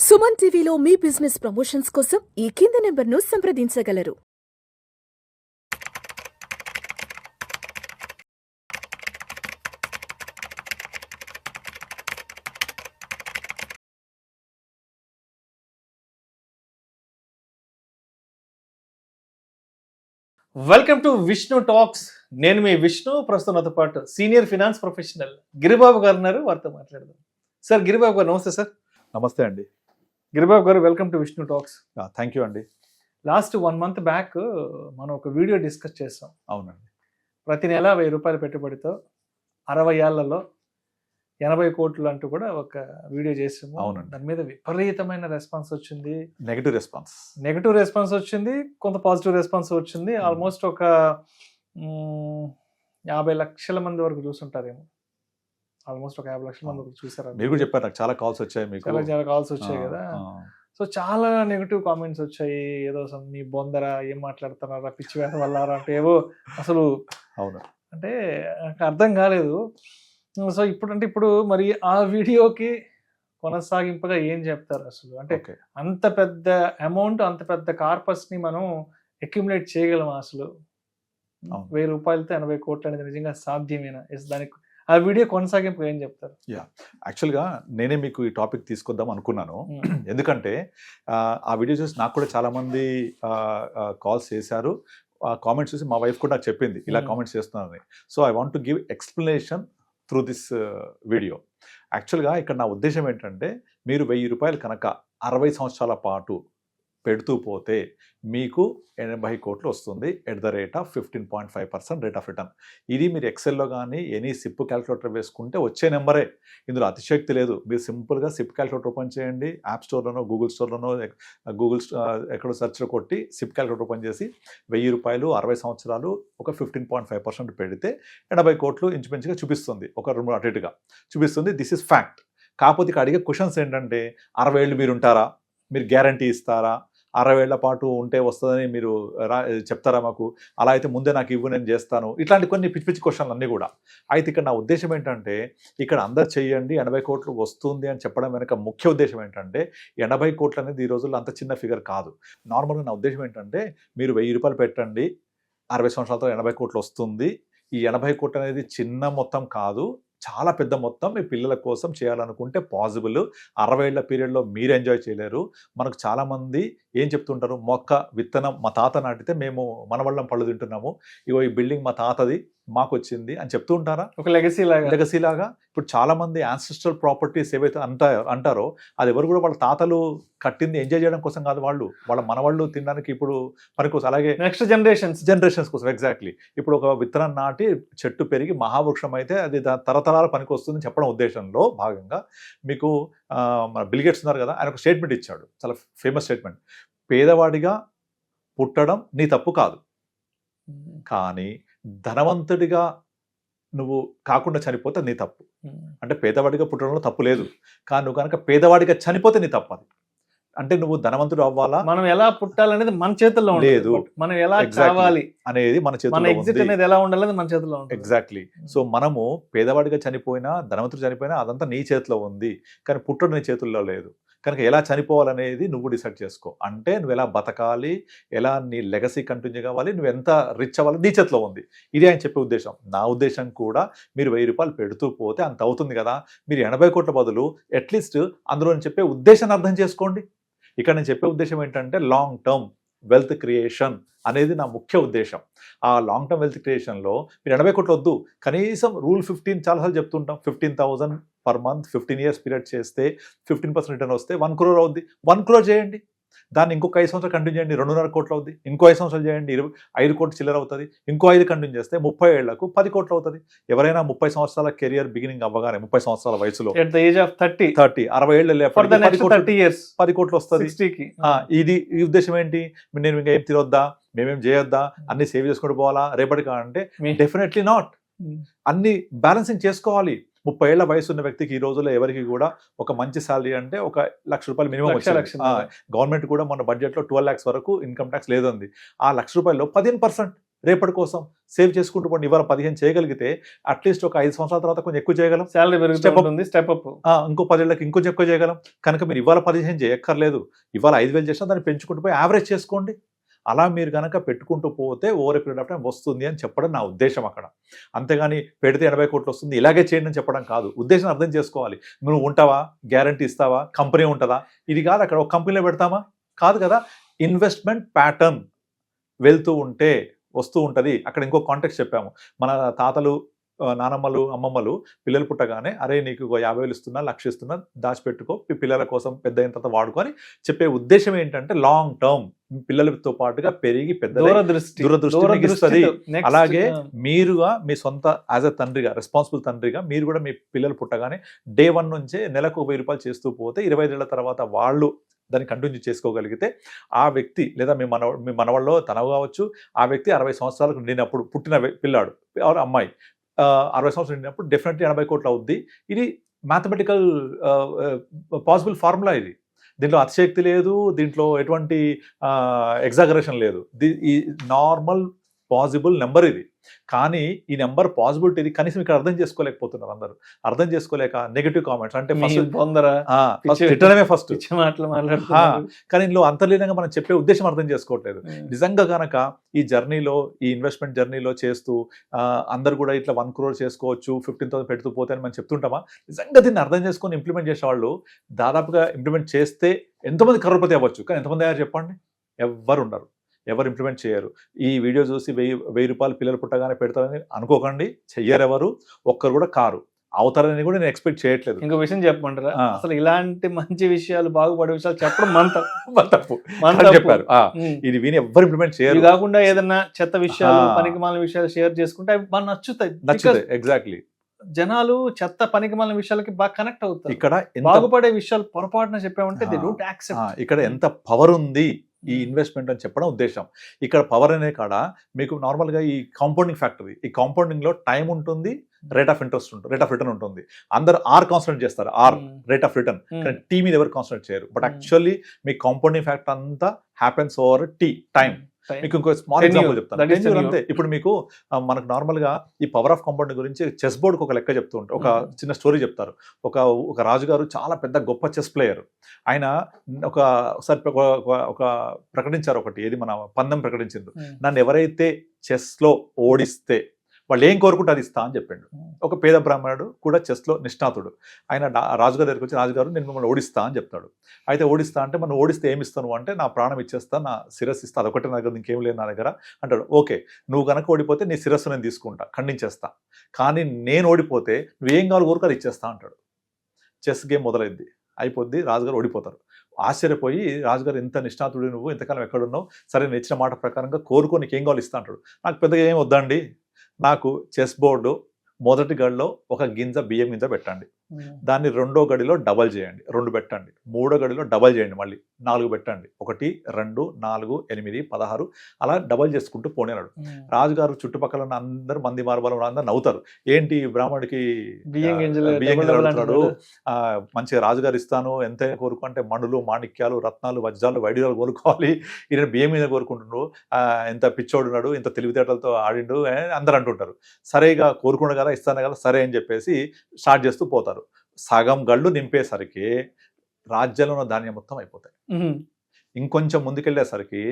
సుమన్ టీవీలో మీ business promotions కోసం ఈ కింది నెంబర్ను సంప్రదించగలరు. Welcome to Vishnu talks. నేను మీ విష్ణు. ప్రస్తుతం నాతో పాటు సీనియర్ ఫినాన్స్ ప్రొఫెషనల్ గిరిబాబు గారు ఉన్నారు. వారితో మాట్లాడదాం. సార్ గిరిబాబు గారు నమస్తే. సార్ నమస్తే అండి. గిరిబాబు గారు welcome to Vishnu talks. Thank you అండి. లాస్ట్ 1 month బ్యాక్ మనం ఒక వీడియో డిస్కస్ చేస్తాం. అవునండి. ప్రతి నెల 1000 రూపాయల పెట్టుబడితో 60 ఏళ్లలో 80 కోట్లు అంటూ కూడా ఒక వీడియో చేసాము. అవునండి. దాని మీద విపరీతమైన రెస్పాన్స్ వచ్చింది. నెగటివ్ రెస్పాన్స్ వచ్చింది, కొంత పాజిటివ్ రెస్పాన్స్ వచ్చింది. ఆల్మోస్ట్ ఒక 50 లక్షల మంది వరకు చూసుంటారేమో. ఆల్మోస్ట్ ఒక 50 లక్షల మంది వరకు చూసారు. మీరు కూడా చెప్పారు, నాకు చాలా కాల్స్ వచ్చాయి. మీకు చాలా కాల్స్ వచ్చాయి కదా. సో చాలా నెగిటివ్ కామెంట్స్ వచ్చాయి. ఏదో మీ బొందరా, ఏం మాట్లాడుతున్నారా, పిచ్చి వేట వల్లారా అంటే ఏవో అసలు. అవును. అంటే నాకు అర్థం కాలేదు. సో ఇప్పుడు మరి ఆ వీడియోకి కొనసాగింపుగా ఏం చెప్తారు అసలు? అంటే అంత పెద్ద అమౌంట్, అంత పెద్ద కార్పస్ ని మనం అక్యుములేట్ చేయగలమా అసలు? 1000 రూపాయలతో 80 కోట్లు అనేది నిజంగా సాధ్యమేనా? దానికి ఆ వీడియో కొనసాగింపు ఏం చెప్తారు? యాక్చువల్గా నేనే మీకు ఈ టాపిక్ తీసుకొద్దాం అనుకున్నాను. ఎందుకంటే ఆ వీడియో చూసి నాకు కూడా చాలా మంది కాల్స్ చేశారు. కామెంట్స్ చూసి మా వైఫ్ కూడా నాకు చెప్పింది, ఇలా కామెంట్స్ చేస్తున్నారని. So I want to give explanation through this video. యాక్చువల్గా ఇక్కడ నా ఉద్దేశం ఏంటంటే, మీరు 1000 రూపాయలు కనుక 60 సంవత్సరాల పాటు పెడుతూ పోతే మీకు 80 కోట్లు వస్తుంది at the rate of 15.5% rate of return. ఇది మీరు ఎక్సెల్లో కానీ ఎనీ సిప్ క్యాలిక్యులేటర్ వేసుకుంటే వచ్చే నెంబరే. ఇందులో అతిశక్తి లేదు. మీరు సింపుల్గా సిప్ క్యాలిక్యులేటర్ ఓపెన్ చేయండి. యాప్ స్టోర్లోనో, గూగుల్ స్టోర్లోనో, ఎక్కడో సెర్చ్లో కొట్టి సిప్ క్యాలిక్యులేటర్ ఓపెన్ చేసి 1000 రూపాయలు 60 సంవత్సరాలు ఒక 15.5% పెడితే 80 కోట్లు ఇంచుమించుగా చూపిస్తుంది. ఒక 2 అటు ఇటుగా చూపిస్తుంది. This is fact. కాకపోతే ఇక్కడ అడిగే క్వశ్చన్స్ ఏంటంటే, 60 ఏళ్ళు మీరు ఉంటారా? మీరు గ్యారంటీ ఇస్తారా? 60 ఏళ్ల పాటు ఉంటే వస్తుందని మీరు చెప్తారా మాకు? అలా అయితే ముందే నాకు ఇవ్వు, నేను చేస్తాను. ఇట్లాంటి కొన్ని పిచ్చి పిచ్చి క్వశ్చన్లు అన్నీ కూడా. అయితే ఇక్కడ నా ఉద్దేశం ఏంటంటే, ఇక్కడ అందరు చెయ్యండి 80 కోట్లు వస్తుంది అని చెప్పడం వెనక ముఖ్య ఉద్దేశం ఏంటంటే, 80 కోట్లు అనేది ఈ రోజుల్లో అంత చిన్న ఫిగర్ కాదు. నార్మల్గా నా ఉద్దేశం ఏంటంటే, మీరు 1000 రూపాయలు పెట్టండి, 60 సంవత్సరాలతో 80 కోట్లు వస్తుంది. ఈ 80 కోట్లు అనేది చిన్న మొత్తం కాదు, చాలా పెద్ద మొత్తం. మీ పిల్లల కోసం చేయాలనుకుంటే పాసిబుల్. 60 ఏళ్ల పీరియడ్లో మీరు ఎంజాయ్ చేయలేరు. మనకు చాలామంది ఏం చెప్తుంటారు, మొక్క విత్తనం మా తాత నాటితే మేము మనవళ్ళం పళ్ళు తింటున్నాము, ఇగో ఈ బిల్డింగ్ మా తాతది మాకు వచ్చింది అని చెప్తూ ఉంటారా? ఒక లెగసీ లాగా. ఇప్పుడు చాలా మంది యాన్సిస్ట్రల్ ప్రాపర్టీస్ ఏవైతే అంటారో అది ఎవరు కూడా వాళ్ళ తాతలు కట్టింది ఎంజాయ్ చేయడం కోసం కాదు, వాళ్ళ మనవాళ్ళు తినడానికి ఇప్పుడు పనికోసం. అలాగే నెక్స్ట్ జనరేషన్స్ కోసం. ఎగ్జాక్ట్లీ. ఇప్పుడు ఒక విత్తనం నాటి చెట్టు పెరిగి మహావృక్షం అయితే అది తరతరాల పనికి వస్తుందని చెప్పడం ఉద్దేశంలో భాగంగా మీకు బిల్ గేట్స్ ఉన్నారు కదా, ఆయన ఒక స్టేట్మెంట్ ఇచ్చాడు, చాలా ఫేమస్ స్టేట్మెంట్. పేదవాడిగా పుట్టడం నీ తప్పు కాదు, కానీ ధనవంతుడిగా నువ్వు కాకుండా చనిపోతే నీ తప్పు. అంటే పేదవాడిగా పుట్టడంలో తప్పు లేదు, కానీ నువ్వు కనుక పేదవాడిగా చనిపోతే నీ తప్పు. అది అంటే నువ్వు ధనవంతుడు అవ్వాలా, మనం ఎలా పుట్టాలనేది మన చేతుల్లో లేదు, మనం ఎలా కావాలి అనేది మన చేతుల్లో, ఎగ్జిట్ అనేది ఎలా ఉండాలనేది మన చేతుల్లో ఉంది. ఎగ్జాక్ట్లీ. సో మనము పేదవాడిగా చనిపోయినా, ధనవంతుడు చనిపోయినా అదంతా నీ చేతిలో ఉంది, కానీ పుట్టడం నీ చేతుల్లో లేదు. కనుక ఎలా చనిపోవాలనేది నువ్వు డిసైడ్ చేసుకో. అంటే నువ్వు ఎలా బతకాలి, ఎలా నీ లెగసీ కంటిన్యూ కావాలి, నువ్వు ఎంత రిచ్ అవ్వాలి నీ చేతిలో ఉంది. ఇదే ఆయన చెప్పే ఉద్దేశం. నా ఉద్దేశం కూడా మీరు 1000 రూపాయలు పెడుతూ పోతే అంత అవుతుంది కదా, మీరు 80 కోట్ల బదులు అట్లీస్ట్ అందులో నేను చెప్పే ఉద్దేశాన్ని అర్థం చేసుకోండి. ఇక్కడ నేను చెప్పే ఉద్దేశం ఏంటంటే, లాంగ్ టర్మ్ వెల్త్ క్రియేషన్ అనేది నా ముఖ్య ఉద్దేశం. ఆ లాంగ్ టర్మ్ వెల్త్ క్రియేషన్లో మీరు 80 కోట్లు వద్దు, కనీసం రూల్ 15 చాలాసార్లు చెప్తుంటాం, 15,000 పర్ మంత్ 15 years పీరియడ్ చేస్తే 15% రిటర్న్ వస్తే 1 crore అవుద్ది. 1 crore చేయండి, దాన్ని ఇంకొక 5 సంవత్సరాలు కంటిన్యూ చేయండి, 2.5 కోట్లు అవుద్ది. ఇంకో 5 సంవత్సరాలు చేయండి, 5 కోట్లు చిల్లర అవుతుంది. ఇంకో 5 కంటిన్యూ చేస్తే 30 ఏళ్లకు 10 కోట్లు అవుతుంది. ఎవరైనా 30 సంవత్సరాల కెరియర్ బిగినింగ్ అవ్వగానే 30 సంవత్సరాల వయసులో ఎట్ ద ఏజ్ ఆఫ్ 30 60 ఏళ్ళు 30 years 10 కోట్లు వస్తుంది. ఇది ఈ ఉద్దేశం ఏంటి, నేను ఇంకా ఏం తిరొద్దా, మేమేం చేయొద్దా, అన్ని సేవ్ చేసుకుంటూ పోవాలా రేపటికి అంటే డెఫినెట్లీ నాట్. అన్ని బ్యాలెన్సింగ్ చేసుకోవాలి. 30 ఏళ్ల వయసు ఉన్న వ్యక్తికి ఈ రోజుల్లో ఎవరికి కూడా ఒక మంచి శాలరీ అంటే 1,00,000 రూపాయలు మినిమం వచ్చేది. గవర్నమెంట్ కూడా మన బడ్జెట్లో 12 lakhs వరకు ఇన్కమ్ ట్యాక్స్ లేదండి. ఆ 1,00,000 రూపాయల్లో 15% రేపటి కోసం సేవ్ చేసుకుంటూ పోండి. ఇవాళ 15 చేయగలిగితే అట్లీస్ట్ ఒక 5 సంవత్సరాల తర్వాత కొంచెం ఎక్కువ చేయగలం. Salary Step up. పెరుగుతుంది, స్టెప్ అప్. ఇంకో 10 ఏళ్ళకి ఇంకొంచెం ఎక్కువ చేయగలం. కనుక మీరు ఇవాళ 15 చేయక్కర్లేదు. ఇవాళ 5,000 చేసినా దాన్ని పెంచుకుంటూ పోయి యావరేజ్ చేసుకోండి. అలా మీరు కనుక పెట్టుకుంటూ పోతే over a period of time వస్తుంది అని చెప్పడం నా ఉద్దేశం అక్కడ. అంతేగాని పెడితే 80 కోట్లు వస్తుంది ఇలాగే చేయండి అని చెప్పడం కాదు. ఉద్దేశం అర్థం చేసుకోవాలి. నువ్వు ఉంటావా, గ్యారంటీ ఇస్తావా, కంపెనీ ఉంటుందా, ఇది కాదు. అక్కడ ఒక కంపెనీలో పెడతామా, కాదు కదా. ఇన్వెస్ట్మెంట్ ప్యాటర్న్ వెళ్తూ ఉంటే వస్తూ ఉంటుంది. అక్కడ ఇంకో కాంటెక్స్ట్ చెప్పాము. మన తాతలు, నానమ్మలు, అమ్మమ్మలు పిల్లలు పుట్టగానే అరే నీకు 50,000 ఇస్తున్నా, 1,00,000 ఇస్తున్నా, దాచిపెట్టుకో, పిల్లల కోసం పెద్ద అయిన తర్వాత వాడుకొని చెప్పే ఉద్దేశం ఏంటంటే లాంగ్ టర్మ్ పిల్లలతో పాటుగా పెరిగి పెద్ద దూరదృష్టిని ఇస్తుంది. అలాగే మీరుగా మీ సొంత యాజ్ అ తండ్రిగా, రెస్పాన్సిబుల్ తండ్రిగా మీరు కూడా మీ పిల్లలు పుట్టగానే డే 1 నుంచే నెలకు 1,000 రూపాయలు చేస్తూ పోతే 25 ఏళ్ల తర్వాత వాళ్ళు దాన్ని కంటిన్యూ చేసుకోగలిగితే ఆ వ్యక్తి లేదా మీ మనవాళ్ళలో తనవు కావచ్చు, ఆ వ్యక్తి 60 సంవత్సరాలకు నిండినప్పుడు పుట్టిన పిల్లాడు ఆర్ అమ్మాయి 60 సంవత్సరాలు నిండినప్పుడు డెఫినెట్లీ 80 కోట్లు అవుద్ది. ఇది మ్యాథమెటికల్ పాసిబుల్ ఫార్ములా. ఇది దీంట్లో అతిశక్తి లేదు, దీంట్లో ఎటువంటి ఎగ్జాగరేషన్ లేదు. ఈ నార్మల్ పాసిబుల్ నెంబర్ ఇది. కానీ ఈ నెంబర్ పాసిబిలిటీ కనీసం ఇక్కడ అర్థం చేసుకోలేకపోతున్నారు అందరూ. అర్థం చేసుకోలేక నెగటివ్ కామెంట్స్ అంటే ఫస్ట్ కానీ ఇందులో అంతర్లీనంగా మనం చెప్పే ఉద్దేశం అర్థం చేసుకోవట్లేదు. నిజంగా కనుక ఈ జర్నీలో, ఈ ఇన్వెస్ట్మెంట్ జర్నీలో చేస్తూ అందరు కూడా ఇట్లా 1 crore చేసుకోవచ్చు, 15,000 పెడుతూ పోతే అని మనం చెప్తుంటామా? నిజంగా దీన్ని అర్థం చేసుకొని ఇంప్లిమెంట్ చేసే వాళ్ళు దాదాపుగా ఇంప్లిమెంట్ చేస్తే ఎంతమంది కరోడ్పతి అవ్వచ్చు. కానీ ఎంతమంది అయ్యారు చెప్పండి? ఎవ్వరు ఉండరు, ఎవరు ఇంప్లిమెంట్ చేయరు. ఈ వీడియో చూసి 1,000 రూపాయలు పిల్లలు పుట్టగానే పెడతారని అనుకోకండి. చెయ్యరు, ఎవరు ఒక్కరు కూడా కారు. అవుతారని కూడా నేను ఎక్స్పెక్ట్ చేయట్లేదు. ఇంకో విషయం చెప్పమంటారా? అసలు ఇలాంటి మంచి విషయాలు, బాగుపడే విషయాలు చెప్పడం మన తప్పు చెప్పారు. ఇది విని ఎవ్వరు ఇంప్లిమెంట్ చేయరు. కాకుండా ఏదన్నా చెత్త విషయాలు, పనికిమాలిన విషయాలు షేర్ చేసుకుంటే అవి బాగా నచ్చుతాయి. ఎగ్జాక్ట్లీ. జనాలు చెత్త పనికిమాలిన విషయాలకి బాగా కనెక్ట్ అవుతారు. ఇక్కడ బాగుపడే విషయాలు పొరపాటున చెప్పామంటే దే డోంట్ యాక్సెప్ట్. ఇక్కడ ఎంత పవర్ ఉంది ఈ ఇన్వెస్ట్మెంట్ అని చెప్పడం ఉద్దేశం. ఇక్కడ పవర్ అనే కాడ మీకు నార్మల్గా ఈ కాంపౌండింగ్ ఫ్యాక్టరీ, ఈ కాంపౌండింగ్ లో టైం ఉంటుంది, రేట్ ఆఫ్ ఇంట్రెస్ట్ ఉంటుంది, రేట్ ఆఫ్ రిటర్న్ ఉంటుంది. అందరు కాన్సన్ట్రేట్ చేస్తారు, రేట్ ఆఫ్ రిటర్న్. కానీ టీ మీద ఎవరు కాన్సన్ట్రేట్ చేయరు. But actually me compounding factor అంతా హ్యాపెన్స్ ఓవర్ టైం. మీకు ఇంకో స్మాల్ ఎగ్జాంపుల్ చెప్తాను అంతే. ఇప్పుడు మీకు మనకు నార్మల్ గా ఈ పవర్ ఆఫ్ కాంపౌండింగ్ గురించి చెస్ బోర్డ్ ఒక లెక్క చెప్తూ ఉంటారు. ఒక చిన్న స్టోరీ చెప్తారు. ఒక రాజుగారు చాలా పెద్ద గొప్ప చెస్ ప్లేయర్. ఆయన ఒక ప్రకటించారు ఒకటి, ఏది మన పందెం ప్రకటించింది. నన్ను ఎవరైతే చెస్ లో ఓడిస్తే వాళ్ళు ఏం కోరుకుంటే అది ఇస్తా అని చెప్పిండు. ఒక పేద బ్రాహ్మణుడు కూడా చెస్లో నిష్ణాతుడు. ఆయన రాజుగారి దగ్గరికి వచ్చి, రాజుగారు నేను మిమ్మల్ని ఓడిస్తా అని చెప్తాడు. అయితే ఓడిస్తా అంటే, మనం ఓడిస్తే ఏమి ఇస్తాను అంటే, నా ప్రాణం ఇచ్చేస్తా, నా శిరస్సు ఇస్తా, అదొకటి నా దగ్గర ఇంకేం లేదు నా దగ్గర అంటాడు. ఓకే, నువ్వు కనుక ఓడిపోతే నీ శిరస్సు నేను తీసుకుంటా, ఖండించేస్తా. కానీ నేను ఓడిపోతే నువ్వేం కావాలి కోరుకు అది ఇచ్చేస్తా అంటాడు. చెస్ గేమ్ మొదలైద్ది, అయిపోద్ది, రాజుగారు ఓడిపోతారు. ఆశ్చర్యపోయి, రాజుగారు ఎంత నిష్ణాతుడు, నువ్వు ఇంతకాలం ఎక్కడున్నావు, సరే నేను ఇచ్చిన మాట ప్రకారంగా కోరుకో, నీకేం కావాలి ఇస్తా అంటాడు. నాకు పెద్దగా ఏం వద్దండి, నాకు చెస్ బోర్డు మొదటి గడిలో ఒక బియ్యం గింజ పెట్టండి, దాన్ని 2వ గడిలో డబల్ చేయండి, 2 పెట్టండి, 3వ గడిలో డబల్ చేయండి, మళ్ళీ 4 పెట్టండి, 1, 2, 4, 8, 16 అలా డబల్ చేసుకుంటూ పోనేనాడు. రాజుగారు చుట్టుపక్కల ఉన్న అందరు మంది మార్బలం అందరు నవ్వుతారు. ఏంటి బ్రాహ్మడికి బియ్యం గింజలు అడుగుతాడు, మంచిగా రాజుగారు ఇస్తాను, ఎంత కోరుకు అంటే మణులు, మాణిక్యాలు, రత్నాలు, వజ్రాలు, వైడ్యాలు కోరుకోవాలి, ఈయన బియ్యం మీద కోరుకుంటున్నాడు, ఎంత పిచ్చోడున్నాడు, ఇంత తెలివితేటలతో ఆడిండు అందరు అంటుంటారు. సరేగా కోరుకున్న కదా, ఇస్తాను కదా, సరే అని చెప్పేసి స్టార్ట్ చేస్తూ పోతారు. సగం గళ్ళు నింపేసరికి రాజ్యంలో ఉన్న ధాన్యం మొత్తం అయిపోతాయి. ఇంకొంచెం ముందుకెళ్ళేసరికి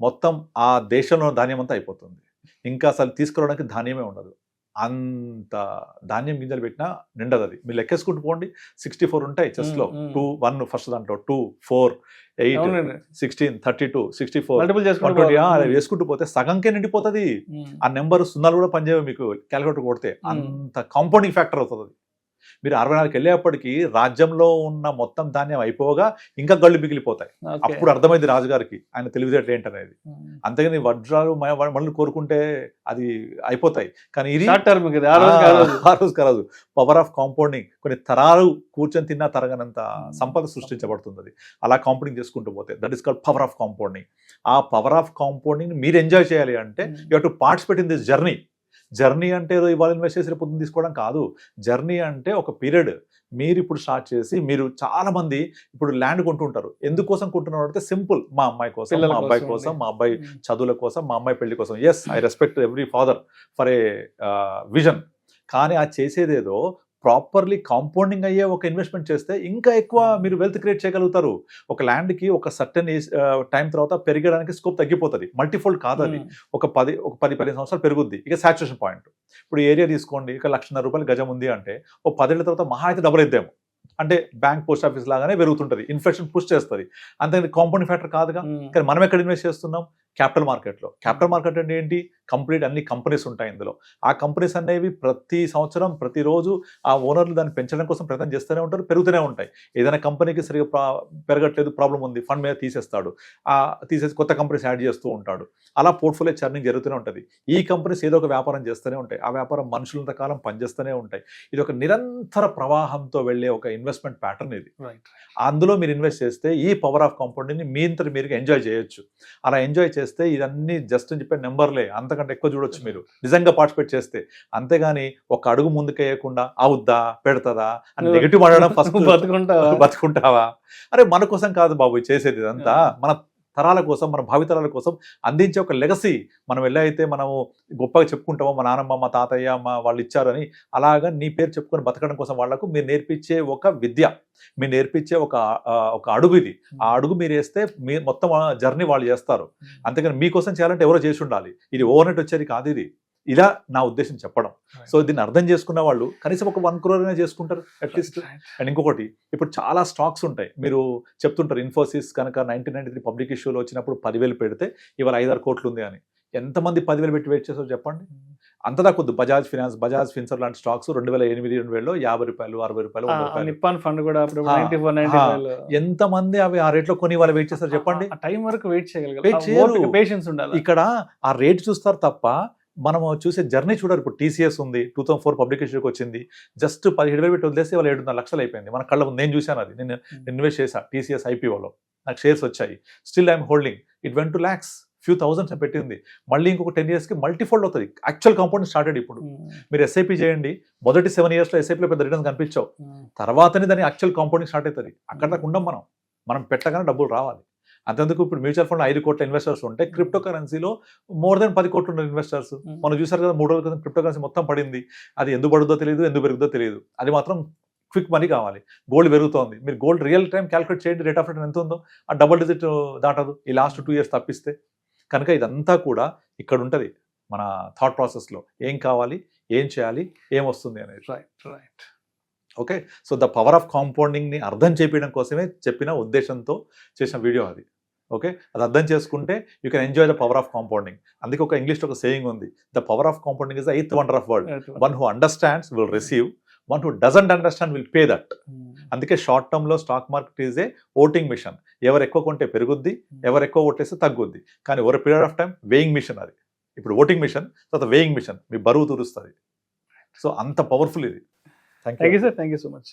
మొత్తం ఆ దేశంలో ధాన్యం అంతా అయిపోతుంది. ఇంకా అసలు తీసుకురావడానికి ధాన్యమే ఉండదు. అంత ధాన్యం గింజలు పెట్టినా నిండదు. అది మీరు లెక్కేసుకుంటూ పోండి. 64 ఉంటాయి చెస్లో. 2, 1 ఫస్ట్ దాంట్లో, 2, 4, 8, 16, 32, 64 వేసుకుంటూ పోతే సగంకే నిండిపోతుంది. ఆ నెంబర్ సున్నాలు కూడా పనిచేయవు మీకు క్యాలిక్యులేటర్ కొడితే. అంత కాంపౌండింగ్ ఫ్యాక్టర్ అవుతుంది. మీరు 64కి వెళ్ళేప్పటికీ రాజ్యంలో ఉన్న మొత్తం ధాన్యం అయిపోగా ఇంకా గళ్ళు మిగిలిపోతాయి. అప్పుడు అర్థమైంది రాజుగారికి ఆయన తెలివితేటలు ఏంటనేది. అంతేగాని వజ్రాలు మళ్ళీ కోరుకుంటే అది అయిపోతాయి. కానీ ఇది ఆ రోజు కాదు. పవర్ ఆఫ్ కాంపౌండింగ్, కొన్ని తరాలు కూర్చొని తిన్నా తరగనంత సంపద సృష్టించబడుతుంది. అది అలా కాంపౌండింగ్ చేసుకుంటూ పోతే that is called power of compounding. ఆ పవర్ ఆఫ్ కాంపౌండింగ్ మీరు ఎంజాయ్ చేయాలి అంటే you have to participate in this journey. Journey అంటే ఏదో ఇవాళ ఇన్వెస్ట్ చేసి పొద్దున్న తీసుకోవడం కాదు. జర్నీ అంటే ఒక పీరియడ్. మీరు ఇప్పుడు స్టార్ట్ చేసి మీరు చాలా మంది ఇప్పుడు ల్యాండ్ కొంటుంటారు, ఎందుకోసం కొంటున్నారు అంటే సింపుల్, మా అమ్మాయి కోసం, పిల్లల మా అబ్బాయి కోసం కోసం, అండి. మా అబ్బాయి చదువుల కోసం, మా అమ్మాయి పెళ్లి కోసం. Yes, I respect every father for a vision. కానీ ఆ చేసేదేదో ప్రాపర్లీ కాంపౌండింగ్ అయ్యే ఒక ఇన్వెస్ట్మెంట్ చేస్తే ఇంకా ఎక్కువ మీరు వెల్త్ క్రియేట్ చేయగలుగుతారు. ఒక ల్యాండ్కి ఒక సర్టెన్ టైం తర్వాత పెరగడానికి స్కోప్ తగ్గిపోతుంది, మల్టీఫోల్డ్ కాదు అది. ఒక 10-15 సంవత్సరాలు పెరుగుద్ది, ఇక సాచురేషన్ పాయింట్. ఇప్పుడు ఏరియా తీసుకోండి, ఇక 1,00,000 రూపాయలు గజం ఉంది అంటే ఓ 10 ఏళ్ళ తర్వాత మహా అయితే డబుల్ అయిద్దాము. అంటే బ్యాంక్, పోస్ట్ ఆఫీస్ లాగానే పెరుగుతుంటుంది, ఇన్ఫ్లేషన్ పుష్ చేస్తుంది, అంతే కాంపౌండింగ్ ఫ్యాక్టర్ కాదుగా. కానీ మనం ఎక్కడ ఇన్వెస్ట్ చేస్తున్నాం? క్యాపిటల్ మార్కెట్లో. క్యాపిటల్ మార్కెట్ అంటే ఏంటి? కంప్లీట్ అన్ని కంపెనీస్ ఉంటాయి ఇందులో. ఆ కంపెనీస్ అనేవి ప్రతి సంవత్సరం ప్రతిరోజు ఆ ఓనర్లు దాన్ని పెంచడం కోసం ప్రయత్నం చేస్తూనే ఉంటారు, పెరుగుతూనే ఉంటాయి. ఏదైనా కంపెనీకి సరిగా పెరగట్లేదు, ప్రాబ్లం ఉంది, ఫండ్ మీద తీసేస్తాడు, తీసేసి కొత్త కంపెనీస్ యాడ్ చేస్తూ ఉంటాడు. అలా పోర్ట్ఫోలియో చర్నింగ్ జరుగుతూనే ఉంటుంది. ఈ కంపెనీస్ ఏదో ఒక వ్యాపారం చేస్తూనే ఉంటాయి, ఆ వ్యాపారం మనుషులంత కాలం పనిచేస్తూనే ఉంటాయి. ఇది ఒక నిరంతర ప్రవాహంతో వెళ్ళే ఒక ఇన్వెస్ట్మెంట్ ప్యాటర్న్ ఇది. అందులో మీరు ఇన్వెస్ట్ చేస్తే ఈ పవర్ ఆఫ్ కాంపౌండింగ్ని మీ ఇంత మీరు ఎంజాయ్ చేయొచ్చు. అలా ఎంజాయ్ చేస్తే ఇదన్నీ జస్ట్ అని చెప్పే నెంబర్లే, అంతకంటే ఎక్కువ చూడొచ్చు మీరు నిజంగా పార్టిసిపేట్ చేస్తే. అంతేగాని ఒక అడుగు ముందుకేయకుండా అవుద్దా, పెడతదా అని నెగిటివ్ మాట్లాడడం ఫస్ట్ బతుకుంటావా? అరే మన కోసం కాదు బాబు చేసేది, ఇదంతా మన తరాల కోసం, మన భావితరాల కోసం అందించే ఒక లెగసీ. మనం ఎలా అయితే మనము గొప్పగా చెప్పుకుంటామో మా నాన్నమ్మ, మా తాతయ్య, మా వాళ్ళు ఇచ్చారని, అలాగా నీ పేరు చెప్పుకొని బతకడం కోసం వాళ్లకు మీరు నేర్పించే ఒక విద్య, మీరు నేర్పించే ఒక అడుగు ఇది. ఆ అడుగు మీరు వేస్తే మీ మొత్తం జర్నీ వాళ్ళు చేస్తారు. అంతేగాని మీకోసం చేయాలంటే ఎవరో చేసి ఉండాలి, ఇది ఓవర్నైట్ వచ్చేది కాదు ఇది. ఇలా నా ఉద్దేశం చెప్పడం. సో దీన్ని అర్థం చేసుకున్న వాళ్ళు కనీసం ఒక 1 crore అయినా చేసుకుంటారు అట్లీస్ట్. అండ్ ఇంకొకటి, ఇప్పుడు చాలా స్టాక్స్ ఉంటాయి, మీరు చెప్తుంటారు ఇన్ఫోసిస్ కనుక 1993 పబ్లిక్ ఇష్యూలో వచ్చినప్పుడు 10,000 పెడితే ఇవాళ 5-6 కోట్లు ఉంది అని. ఎంతమంది 10,000 పెట్టి వెయిట్ చేస్తారో చెప్పండి. అంతదా కొద్ది బజాజ్ ఫినాన్స్, బజాజ్ ఫిన్సర్ లాంటి స్టాక్స్ 2008-2000లో 50 రూపాయలు, 60 రూపాయలు, 100 రూపాయలు. నిప్పాన్ ఫండ్ కూడా అప్పుడు 94 ఎంతమంది అవి ఆ రేట్లో కొని వాళ్ళు వెయిట్ చేస్తారు చెప్పండి. టైం వరకు వెయిట్ చేయగలగాలి, చేయగలగాలి, పేషెన్స్ ఉండాలి. ఇక్కడ ఆ రేట్ చూస్తారు తప్ప మనము చూసే జర్నీ చూడరు. ఇప్పుడు టీసీఎస్ ఉంది, 2004 పబ్లిక్ ఇష్యూకి వచ్చింది, జస్ట్ 17,000 పెట్టి వదిలేస్తే వాళ్ళు 7.5 లక్షలు అయిపోయింది మన కళ్ళ ముందు. నేను చూశాను అది, నేను ఇన్వెస్ట్ చేశాను టీసీఎస్ ఐపీఓలో, నాకు షేర్స్ వచ్చాయి. Still I'm holding, it went to lakhs, few thousands పెట్టింది. మళ్ళీ ఇంకొక 10 yearsకి మల్టీఫోల్డ్ అవుతుంది. Actual compound started. ఇప్పుడు మీరు ఎస్ఐపి చేయండి, మొదటి 7 yearsలో ఎస్ఐపిలో పెద్ద రిటర్న్స్ కనిపించావు, తర్వాతనే దాని యాక్చువల్ కాంపౌండింగ్ స్టార్ట్ అవుతుంది. అక్కడ దాకా ఉండం మనం పెట్టగానే డబ్బులు రావాలి. అంతెందుకు ఇప్పుడు మ్యూచువల్ ఫండ్ 5 కోట్ల ఇన్వెస్టర్స్ ఉంటే క్రిప్టో కరెన్సీలో మోర్ దెన్ 10 కోట్లు ఉన్న ఇన్వెస్టర్స్. మనం చూసారు కదా 3 రోజుల క్రితం క్రిప్టో కరెన్సీ మొత్తం పడింది. అది ఎందుకు పడుతుందో తెలియదు, ఎందుకు పెరుగుతుందో తెలియదు. అది మాత్రం క్విక్ మనీ కావాలి. గోల్డ్ పెరుగుతోంది, మీరు గోల్డ్ రియల్ టైం క్యాలిక్యులేట్ చేయండి, రేట్ ఆఫ్ రిటర్న్ ఎంత ఉందో, ఆ డబుల్ డిజిట్ దాటదు ఈ లాస్ట్ 2 years తప్పిస్తే. కనుక ఇదంతా కూడా ఇక్కడ ఉంటుంది మన థాట్ ప్రాసెస్లో, ఏం కావాలి, ఏం చేయాలి, ఏం వస్తుంది అనేది. Right. Okay, so the power of కాంపౌండింగ్ని అర్థం చేపించడం కోసమే చెప్పిన ఉద్దేశంతో చేసిన వీడియో అది. ఓకే, అది అర్థం చేసుకుంటే you can enjoy the power of compounding. అందుకే ఒక ఇంగ్లీష్లో ఒక సేయింగ్ ఉంది, the power of compounding is the 8th wonder of world. One who understands will receive, one who doesn't understand will pay that. అందుకే short టర్మ్లో stock market is a voting machine. ఎవరు ఎక్కువ కొంటే పెరుగుద్ది, ఎవరు ఎక్కువ ఓటేస్తే తగ్గుద్ది. కానీ over period of time weighing machine అది. ఇప్పుడు ఓటింగ్ మిషన్ తర్వాత వేయింగ్ మిషన్, మీ బరువు తూరుస్తుంది. సో అంత పవర్ఫుల్ ఇది. Thank you sir, thank you so much.